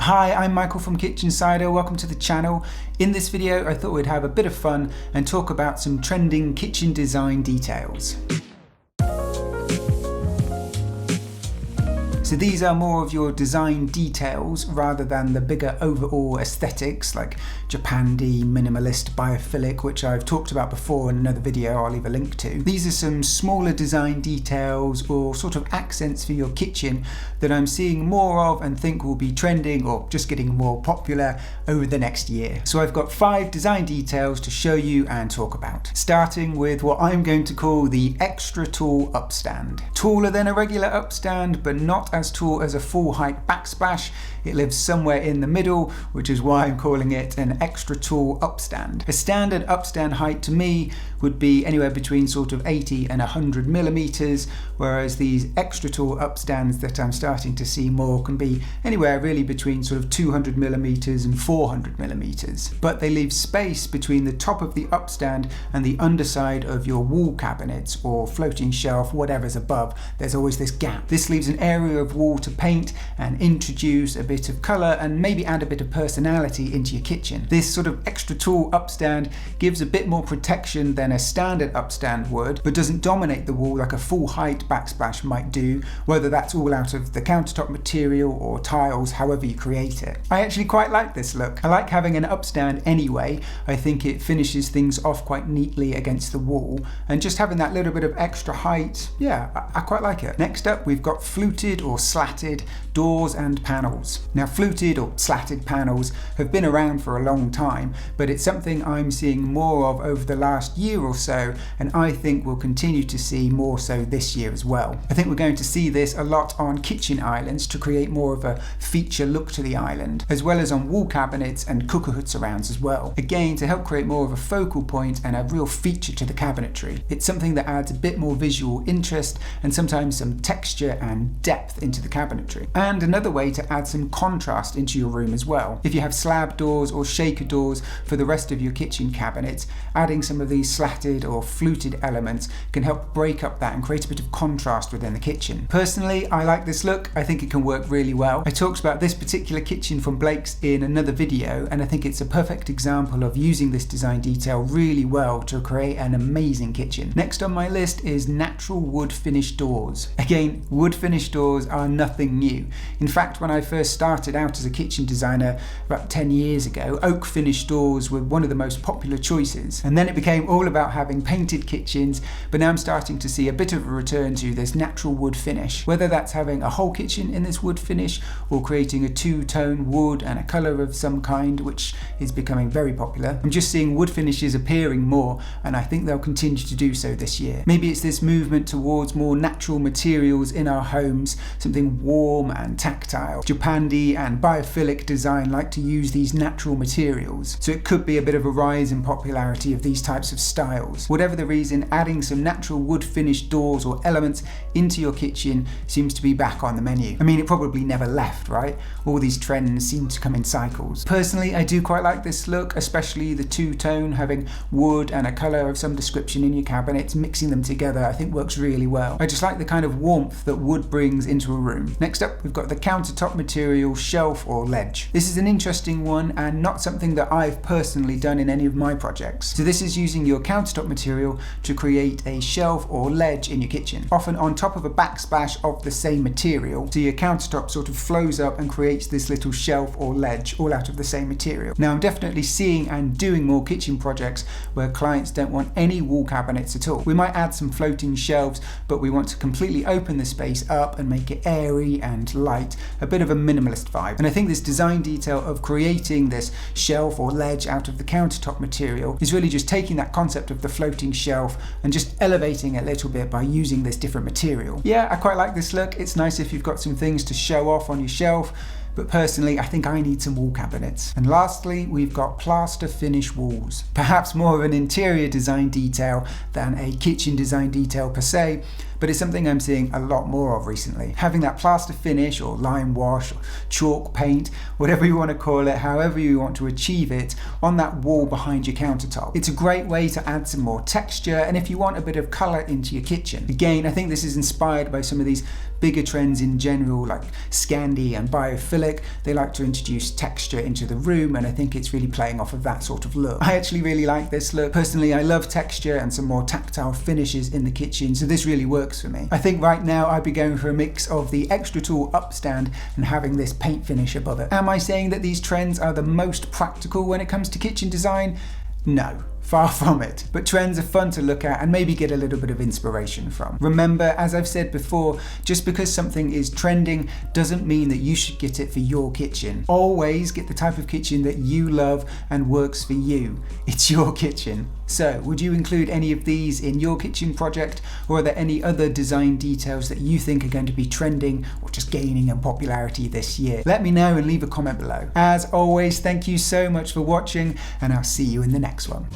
Hi, I'm Michael from Kitchinsider. Welcome to the channel. In this video, I thought we'd have a bit of fun and talk about some trending kitchen design details. So these are more of your design details rather than the bigger overall aesthetics like Japandi, minimalist, biophilic, which I've talked about before in another video I'll leave a link to. These are some smaller design details or sort of accents for your kitchen that I'm seeing more of and think will be trending or just getting more popular over the next year. So I've got 5 design details to show you and talk about, starting with what I'm going to call the extra tall upstand. Taller than a regular upstand, but not as tall as a full height backsplash. It lives somewhere in the middle, which is why I'm calling it an extra tall upstand. A standard upstand height to me would be anywhere between sort of 80 and 100 millimeters, whereas these extra tall upstands that I'm starting to see more can be anywhere really between sort of 200 millimeters and 400 millimeters. But they leave space between the top of the upstand and the underside of your wall cabinets or floating shelf, whatever's above. There's always this gap. This leaves an area of wall to paint and introduce a bit of color and maybe add a bit of personality into your kitchen. This sort of extra tall upstand gives a bit more protection than a standard upstand would, but doesn't dominate the wall like a full height backsplash might do, whether that's all out of the countertop material or tiles, however you create it. I actually quite like this look. I like having an upstand anyway. I think it finishes things off quite neatly against the wall, and just having that little bit of extra height, yeah, I quite like it. Next up, we've got fluted or slatted doors and panels. Now, fluted or slatted panels have been around for a long time, but it's something I'm seeing more of over the last year or so, and I think we'll continue to see more so this year as well. I think we're going to see this a lot on kitchen islands to create more of a feature look to the island, as well as on wall cabinets and cooker hood surrounds as well. Again, to help create more of a focal point and a real feature to the cabinetry. It's something that adds a bit more visual interest and sometimes some texture and depth into the cabinetry. And another way to add some contrast into your room as well. If you have slab doors or shaker doors for the rest of your kitchen cabinets, adding some of these slatted or fluted elements can help break up that and create a bit of contrast within the kitchen. Personally, I like this look. I think it can work really well. I talked about this particular kitchen from Blake's in another video, and I think it's a perfect example of using this design detail really well to create an amazing kitchen. Next on my list is natural wood finish doors. Again, wood finish doors are nothing new. In fact, when I first started out as a kitchen designer about 10 years ago, oak finish doors were one of the most popular choices. And then it became all about having painted kitchens, but now I'm starting to see a bit of a return to this natural wood finish. Whether that's having a whole kitchen in this wood finish or creating a two-tone wood and a color of some kind, which is becoming very popular. I'm just seeing wood finishes appearing more, and I think they'll continue to do so this year. Maybe it's this movement towards more natural materials in our homes, something warm and tactile. Japandi and biophilic design like to use these natural materials, so it could be a bit of a rise in popularity of these types of styles. Whatever the reason, adding some natural wood finished doors or elements into your kitchen seems to be back on the menu. I mean, it probably never left, right? All these trends seem to come in cycles. Personally, I do quite like this look, especially the two-tone, having wood and a color of some description in your cabinets, mixing them together I think works really well. I just like the kind of warmth that wood brings into a room. Next up, we've got the countertop material shelf or ledge. This is an interesting one and not something that I've personally done in any of my projects. So this is using your countertop material to create a shelf or ledge in your kitchen, often on top of a backsplash of the same material. So your countertop sort of flows up and creates this little shelf or ledge all out of the same material. Now, I'm definitely seeing and doing more kitchen projects where clients don't want any wall cabinets at all. We might add some floating shelves, but we want to completely open the space up and make it airy and light, a bit of a minimalist vibe. And I think this design detail of creating this shelf or ledge out of the countertop material is really just taking that concept of the floating shelf and just elevating it a little bit by using this different material. Yeah, I quite like this look. It's nice if you've got some things to show off on your shelf, but personally I think I need some wall cabinets. And lastly, we've got plaster finish walls. Perhaps more of an interior design detail than a kitchen design detail per se, but it's something I'm seeing a lot more of recently. Having that plaster finish or lime wash or chalk paint, whatever you want to call it, however you want to achieve it, on that wall behind your countertop. It's a great way to add some more texture, and if you want a bit of colour into your kitchen. Again, I think this is inspired by some of these bigger trends in general, like Scandi and biophilic. They like to introduce texture into the room, and I think it's really playing off of that sort of look. I actually really like this look. Personally, I love texture and some more tactile finishes in the kitchen, so this really works for me. I think right now I'd be going for a mix of the Extra Tool Upstand and having this paint finish above it. Am I saying that these trends are the most practical when it comes to kitchen design? No. Far from it. But trends are fun to look at and maybe get a little bit of inspiration from. Remember, as I've said before, just because something is trending doesn't mean that you should get it for your kitchen. Always get the type of kitchen that you love and works for you. It's your kitchen. So, would you include any of these in your kitchen project, or are there any other design details that you think are going to be trending or just gaining in popularity this year? Let me know and leave a comment below. As always, thank you so much for watching, and I'll see you in the next one.